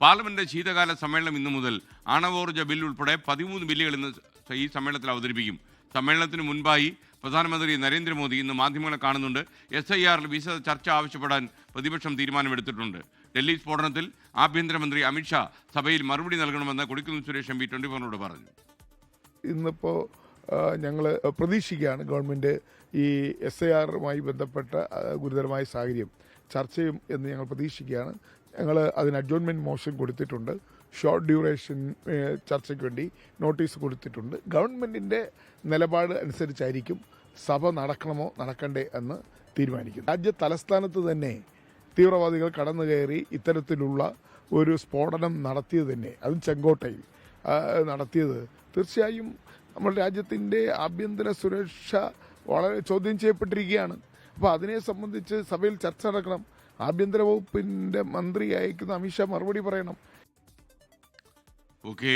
Parliament ശീതകാല സമ്മേളനം ഇന്നു മുതൽ ആണവോർജ്ജ ബിൽ ഉൾപ്പെടെ 13 ബില്ലുകൾ ഇന്ന് ഈ സമ്മേളനത്തിൽ അവതരിപ്പിക്കും. സമ്മേളനത്തിന് മുൻപായി പ്രധാനമന്ത്രി നരേന്ദ്രമോദി ഇന്ന് മാധ്യമങ്ങളെ കാണുന്നുണ്ട്. SIRൽ വിശദ ചർച്ച ആവശ്യപ്പെടാൻ പ്രതിപക്ഷം തീരുമാനമെടുത്തിട്ടുണ്ട്. ഡൽഹി സ്ഫോടനത്തിൽ ആഭ്യന്തരമന്ത്രി അമിത്ഷാ സഭയിൽ മറുപടി നൽകണമെന്ന് കൊടിക്കുന്നിൽ സുരേഷ് MP 24 പറഞ്ഞു. ഇന്നിപ്പോൾ ഞങ്ങൾ പ്രതീക്ഷിക്കുകയാണ് ഗവൺമെൻറ് ഈ SIRമായി ബന്ധപ്പെട്ട ഗുരുതരമായ സാഹചര്യം ചർച്ചയും എന്ന് ഞങ്ങൾ പ്രതീക്ഷിക്കുകയാണ്. ഞങ്ങൾ അതിന് അഡ്ജോൺമെൻറ്റ് മോഷൻ കൊടുത്തിട്ടുണ്ട്. ഷോർട്ട് ഡ്യൂറേഷൻ ചർച്ചയ്ക്ക് വേണ്ടി നോട്ടീസ് കൊടുത്തിട്ടുണ്ട്. ഗവൺമെൻറ്റിൻ്റെ നിലപാട് അനുസരിച്ചായിരിക്കും സഭ നടക്കണമോ നടക്കണ്ടേ എന്ന് തീരുമാനിക്കും. രാജ്യ തലസ്ഥാനത്ത് തന്നെ തീവ്രവാദികൾ കടന്നു കയറി ഇത്തരത്തിലുള്ള ഒരു സ്ഫോടനം നടത്തിയത് തന്നെ, അതും ചെങ്കോട്ടയിൽ നടത്തിയത് തീർച്ചയായും നമ്മുടെ രാജ്യത്തിൻ്റെ ആഭ്യന്തര സുരക്ഷ വളരെ ചോദ്യം ചെയ്യപ്പെട്ടിരിക്കുകയാണ്. അപ്പോൾ അതിനെ സംബന്ധിച്ച് സഭയിൽ ചർച്ച നടക്കണം. ആഭ്യന്തര വകുപ്പിൻ്റെ മന്ത്രി അയക്കുന്ന അമിത്ഷാ മറുപടി പറയണം. ഓക്കെ,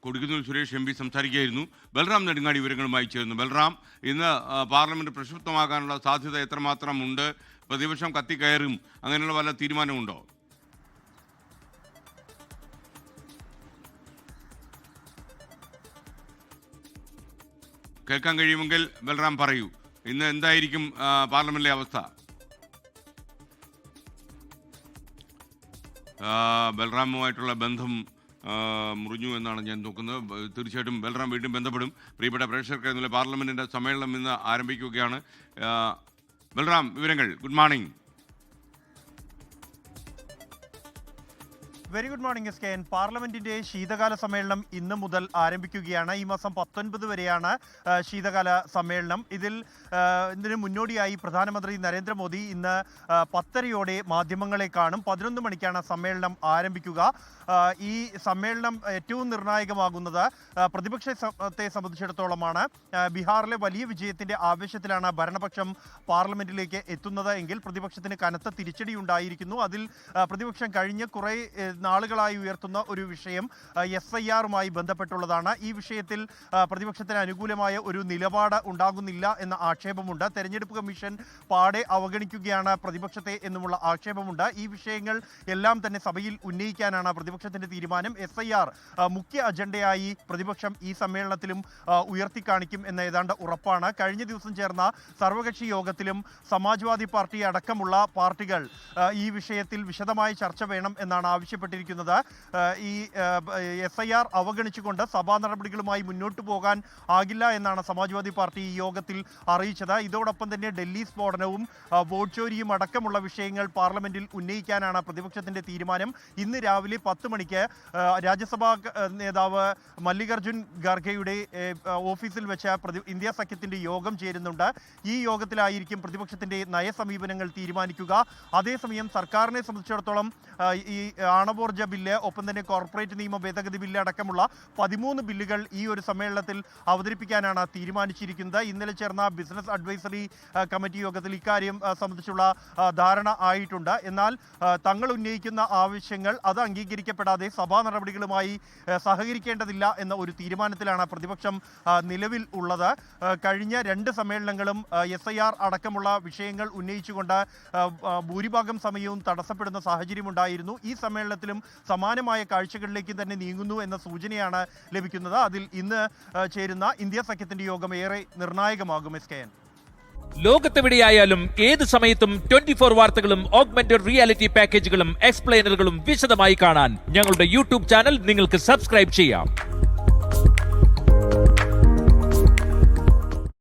കൊടിക്കുന്നിൽ സുരേഷ് MP സംസാരിക്കുകയായിരുന്നു. ബൽറാം നെടുങ്ങാടി വിവരങ്ങളുമായി ചേർന്നു. ബൽറാം, ഇന്ന് പാർലമെന്റ് പ്രക്ഷുബ്ധമാകാനുള്ള സാധ്യത എത്രമാത്രം ഉണ്ട്? പ്രതിപക്ഷം കത്തിക്കയറും, അങ്ങനെയുള്ള വല്ല തീരുമാനമുണ്ടോ? കേൾക്കാൻ കഴിയുമെങ്കിൽ ബൽറാം പറയൂ. ഇന്ന് എന്തായിരിക്കും പാർലമെന്റിലെ അവസ്ഥ? ബൽറാമുമായിട്ടുള്ള ബന്ധം മുറിഞ്ഞു എന്നാണ് ഞാൻ നോക്കുന്നത്. തീർച്ചയായിട്ടും ബൽറാം വീണ്ടും ബന്ധപ്പെടും. പ്രിയപ്പെട്ട പ്രേക്ഷകർക്ക് ഇന്നലെ പാർലമെന്റിന്റെ സമ്മേളനം ഇന്ന് ആരംഭിക്കുകയാണ്. ബൽറാം, വിവരങ്ങൾ. Good morning. Very good morning SKN. പാർലമെന്റിന്റെ ശീതകാല സമ്മേളനം ഇന്ന് മുതൽ ആരംഭിക്കുകയാണ്. ഈ മാസം 19 വരെയാണ് ശീതകാല സമ്മേളനം. ഇതിന് മുന്നോടിയായി പ്രധാനമന്ത്രി നരേന്ദ്രമോദി ഇന്ന് 10:30 മാധ്യമങ്ങളെ കാണും. 11 മണിക്കാണ് സമ്മേളനം ആരംഭിക്കുക. ഈ സമ്മേളനം ഏറ്റവും നിർണായകമാകുന്നത് പ്രതിപക്ഷത്തെ സംബന്ധിച്ചിടത്തോളമാണ്. ബീഹാറിലെ വലിയ വിജയത്തിന്റെ ആവേശത്തിലാണ് ഭരണപക്ഷം പാർലമെന്റിലേക്ക് എത്തുന്നത് എങ്കിൽ പ്രതിപക്ഷത്തിന് കനത്ത തിരിച്ചടി ഉണ്ടായിരിക്കുന്നു. അതിൽ പ്രതിപക്ഷം കഴിഞ്ഞ കുറേ നാളുകളായി ഉയർത്തുന്ന ഒരു വിഷയം SIRുമായി ബന്ധപ്പെട്ടുള്ളതാണ്. ഈ വിഷയത്തിൽ പ്രതിപക്ഷത്തിന് അനുകൂലമായ ഒരു നിലപാട് ഉണ്ടാകുന്നില്ല എന്ന ആക്ഷേപമുണ്ട്. തെരഞ്ഞെടുപ്പ് കമ്മീഷൻ പാടെ അവഗണിക്കുകയാണ് പ്രതിപക്ഷത്തെ എന്നുമുള്ള ആക്ഷേപമുണ്ട്. ഈ വിഷയങ്ങൾ എല്ലാം തന്നെ സഭയിൽ ഉന്നയിക്കാനാണ് പ്രതിപക്ഷത്തിന്റെ തീരുമാനം. SIR മുഖ്യ അജണ്ടയായി പ്രതിപക്ഷം ഈ സമ്മേളനത്തിലും ഉയർത്തിക്കാണിക്കും എന്ന ഏതാണ്ട് ഉറപ്പാണ്. കഴിഞ്ഞ ദിവസം ചേർന്ന സർവകക്ഷി യോഗത്തിലും സമാജ്വാദി പാർട്ടി അടക്കമുള്ള പാർട്ടികൾ ഈ വിഷയത്തിൽ വിശദമായ ചർച്ച വേണം എന്നാണ് ആവശ്യപ്പെട്ടിരിക്കുന്നത്. ഈ SIR അവഗണിച്ചുകൊണ്ട് സഭാ നടപടികളുമായി മുന്നോട്ട് പോകാൻ ആകില്ല എന്നാണ് സമാജ്വാദി പാർട്ടി ഈ യോഗത്തിൽ അറിയിച്ചത്. ഇതോടൊപ്പം തന്നെ ഡൽഹി സ്ഫോടനവും വോട്ട് ചോരിയും അടക്കമുള്ള വിഷയങ്ങൾ പാർലമെന്റിൽ ഉന്നയിക്കാനാണ് പ്രതിപക്ഷത്തിന്റെ തീരുമാനം. ഇന്ന് രാവിലെ 10 മണിക്ക് രാജ്യസഭാ നേതാവ് മല്ലികാർജുൻ ഖാർഗെയുടെ ഓഫീസിൽ വെച്ച ഇന്ത്യ സഖ്യത്തിന്റെ യോഗം ചേരുന്നുണ്ട്. ഈ യോഗത്തിലായിരിക്കും പ്രതിപക്ഷത്തിന്റെ നയസമീപനങ്ങൾ തീരുമാനിക്കുക. അതേസമയം സർക്കാരിനെ സംബന്ധിച്ചിടത്തോളം ഈ ആണവോർജ്ജ ബില്ല്, ഒപ്പം തന്നെ കോർപ്പറേറ്റ് നിയമ ഭേദഗതി ബില്ല് അടക്കമുള്ള 13 ബില്ലുകൾ ഈ ഒരു സമ്മേളനത്തിൽ അവതരിപ്പിക്കാനാണ് തീരുമാനിച്ചിരിക്കുന്നത്. ഇന്നലെ ചേർന്ന ബിസിനസ് അഡ്വൈസറി കമ്മിറ്റി യോഗത്തിൽ ഇക്കാര്യം സംബന്ധിച്ചുള്ള ധാരണ ആയിട്ടുണ്ട്. എന്നാൽ തങ്ങൾ ഉന്നയിക്കുന്ന ആവശ്യങ്ങൾ അത് അംഗീകരിക്കപ്പെടാതെ സഭാ നടപടികളുമായി സഹകരിക്കേണ്ടതില്ല എന്ന ഒരു തീരുമാനത്തിലാണ് പ്രതിപക്ഷം നിലവിൽ ഉള്ളത്. കഴിഞ്ഞ 2 സമ്മേളനങ്ങളും SIR അടക്കമുള്ള വിഷയങ്ങൾ ഉന്നയിച്ചുകൊണ്ട് ഭൂരിഭാഗം സമയവും തടസ്സപ്പെടുന്ന സാഹചര്യമുണ്ടായിരുന്നു. ഈ സമ്മേളനത്തിലും സമാനമായ കാഴ്ചകളിലേക്ക് തന്നെ നീങ്ങുന്നു എന്ന സൂചനയാണ് ലഭിക്കുന്നത്. അതിൽ ഇന്ന് ചേരുന്ന ഇന്ത്യ സഖ്യത്തിന്റെ യോഗം ഏറെ നിർണായകമാകും. SKN. ലോകത്തെവിടെയായാലും ഏത് സമയത്തും 24 വാർത്തകളും ഓഗ്മെന്റഡ് റിയാലിറ്റി പാക്കേജുകളും എക്സ്പ്ലെയിനറുകളും വിശദമായി കാണാൻ ഞങ്ങളുടെ YouTube ചാനൽ നിങ്ങൾക്ക് സബ്സ്ക്രൈബ് ചെയ്യാം.